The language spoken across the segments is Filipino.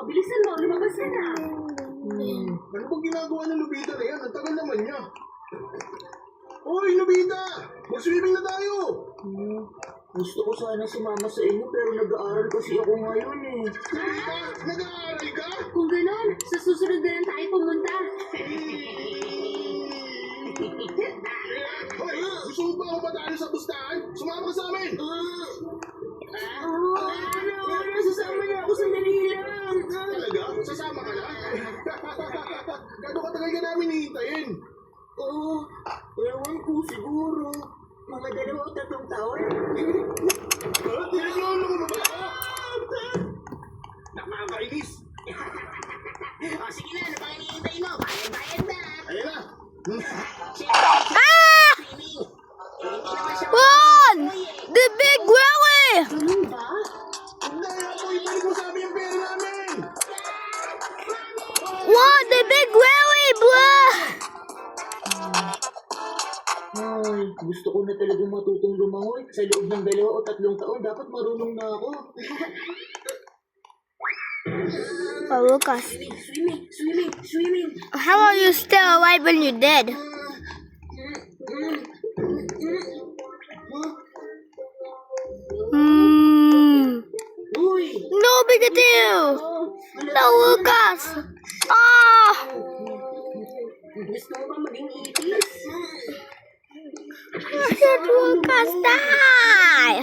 bilisan mo. Lumabas ka na. Ano bang ginagawa ng Nobita na yan? Ang tagal naman niya. Hoy, Nobita! Mag-swimming na tayo! Gusto ko sana sumama sa inyo pero nag-aaral kasi ako ngayon eh. Nobita, nag-aaral ka? Kung gano'n, sa susunod na lang tayo pumunta. Hoy, gusto mo ba ako matalo sa pustahan? Sumama ka sa amin! Sasama niya ako sa Manila. Talaga? Sasama ka na? Gano'ng katagal ka namin hihintayin? Ewan ko siguro. Mga 2 o 3 taon. Tinaglolo ko na ba? Nakakainis! Sige na, ano pang hinihintay mo? Bayan na. Ayan na! Run! The big Willy! Ganun ba? Hindi! Ako ibalik mo sa amin yung pera namin! What? The big Willy, blah! Ay, gusto ko na talagang matutong lumangoy. Sa loob ng 2 o 3 taon, dapat marunong na ako. Oh, Lucas. Swimming. How are you still alive when you're dead? Uy! No, big deal! No, Lucas! Ah! Gusto mo ba maging itis? Did Lucas die?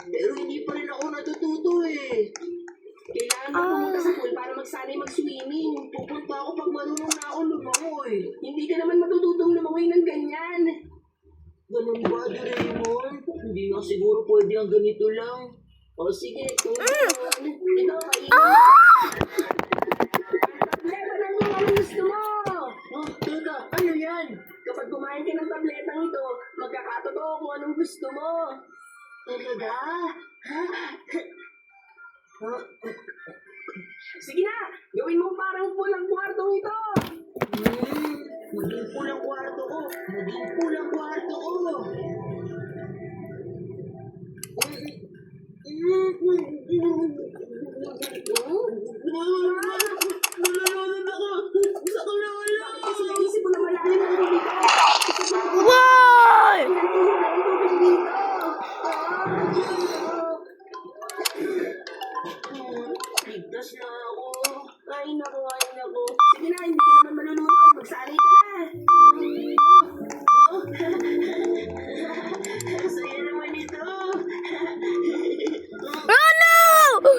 Pero hindi pa rin ako natututo eh. Kailangan ko pumunta sa pool para magsanay mag-swimming. Pupunta ako pag marunong na ako lumangoy. Hindi ka naman matututong lumangoy ng ganyan. Ganun ba, Doraemon? Hindi na siguro pwede ang ganito lang. O sige, kung ito, tableta na mo, anong gusto mo? Teka, ano yan? Kapag kumain ka ng tabletang ito, magkakatotoo kung anong gusto mo. Talaga? Sige na, gawin mo parang pulang kwartong ito. Maging pulang kwarto ko. Isip mo na malalim ang tubig ko. Why? Ligtas na ako. Ay, nako. Sige na, hindi ka naman malulunod. Magsanay ka na. Saya naman ito. Oh no!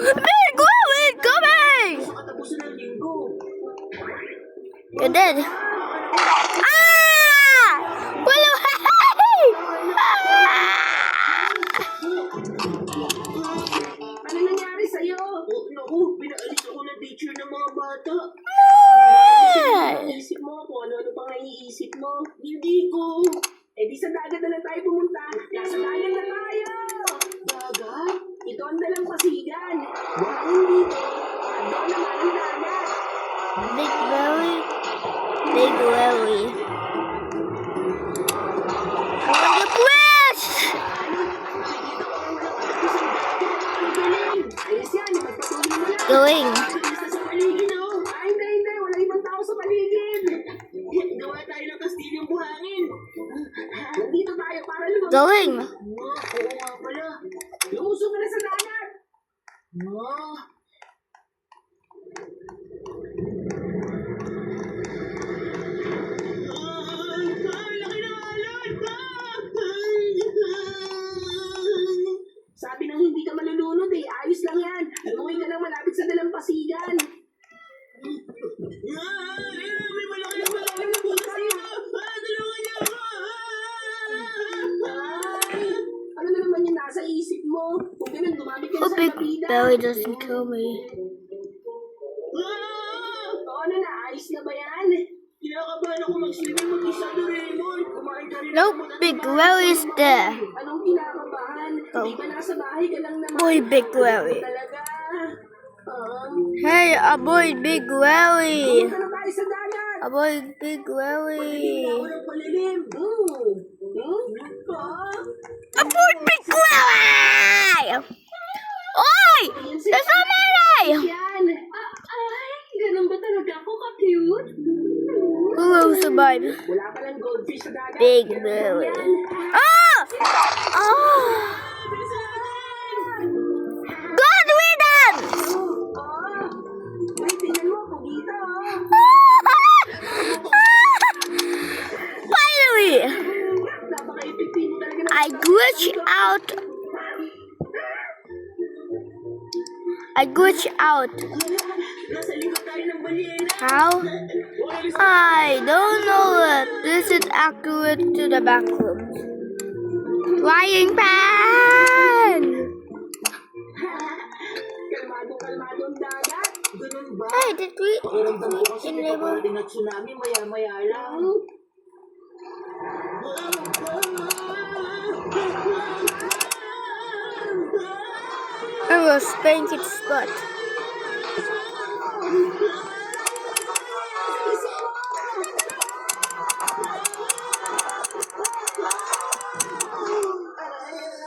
Big Willy coming! Sa katapusan ng linggo. You're dead. Ah! Willy! Ano nangyari sa'yo? Naku, pinaalis ako ng teacher ng mga bata. Isip mo kung ano pang naiisip mo. Hindi ko. Eh di sa dagat na lang tayo pumunta. Nasa dagat na tayo. Dagat? Ito ang dalampasigan. Buhangin dito. At doon naman ang dagat. Big Willy. Big Willy. I want to wish! Nakikita ko ang walang katapusan dagat. Ang galing. Ayos yan. Magpatuloy mo lang. Going. Basta sa paligid, oh. Ay, hindi. Wala ibang tao sa paligid. Gawa tayo ng kastilyong buhangin. Nandito tayo para lumabas. Going. Oo nga pala. Lumusog ka na sa dagat. Laki ng alon! Sabi nang hindi ka malulunod eh. Ayos lang yan. Lumungoy ka lang malapit sa dalampasigan. May malaki na punta sa'yo. Tulungan niyo ako. Ano na naman yung nasa isip mo? Kung ganun, dumami ka na Hope sa Big kapida. Willy doesn't kill me. Ano na? Ayos na ba yan? Kinakabahan ako mag-swimming mag-isa, Doraemon. Kumain ka rin Nope, Big Willy's there. Anong kinakabahan? Di ba nasa bahay ka lang naman? Boy, Big Willy. Talaga? Hey, avoid Big Willy. Punta na tayo sa dagat. Avoid Big Willy. Walang palilim. Avoid Big Willy! Oi! There's so many! survive. Wala palang goldfish sa dagat. Big Yan ang Billy. yan. Ah! Oh! Good riddance! Oh, wait, tingnan mo, pugita, oh. Finally, Napaka-effective mo talaga ng I glitch out. I glitch out. nasa likod tayo ng balyena. How? I don't know it. This is accurate to the back room. Flying pan! Kalmado ang dagat. Ganun ba? Hey, did we Pakiramdam ko kasi may enable? paparating na tsunami maya-maya lang. I will spank its butt.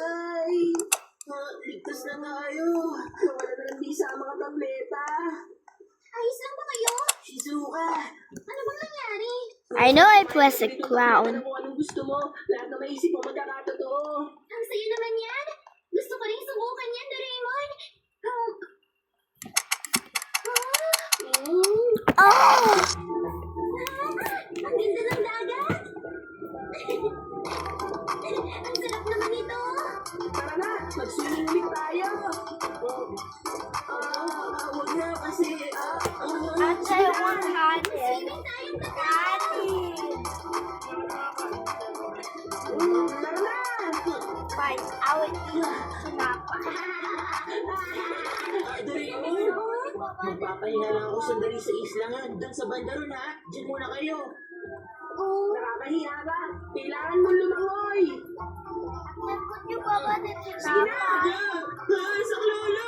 Ay, ligtas na tayo. Nawala na lang bisa ang mga tableta. Ayos lang ba kayo? Shizuka, Ano bang nangyari? I know I pressed a alam clown. mo anong gusto mo. Lahat na maisip mo magkakatotoo. Ang saya naman yan. Gusto ko rin subukan yan, Doraemon. Oh! Ang ganda ng dagat. Ang sarap naman ito. Tara na, mag-swimming ulit tayo. Huwag na kasi... Actually, one hand Swimming tayong kakain. Tara na! Fine, I will eat tinapa. Doraemon, magpapahinga lang ako sandali sa islangan. Doon sa banda ron, ha? Diyan muna kayo. Nakakahiya ka. Kailangan mo lumangoy. Nagkot yung baba ng Sige na! Saklolo!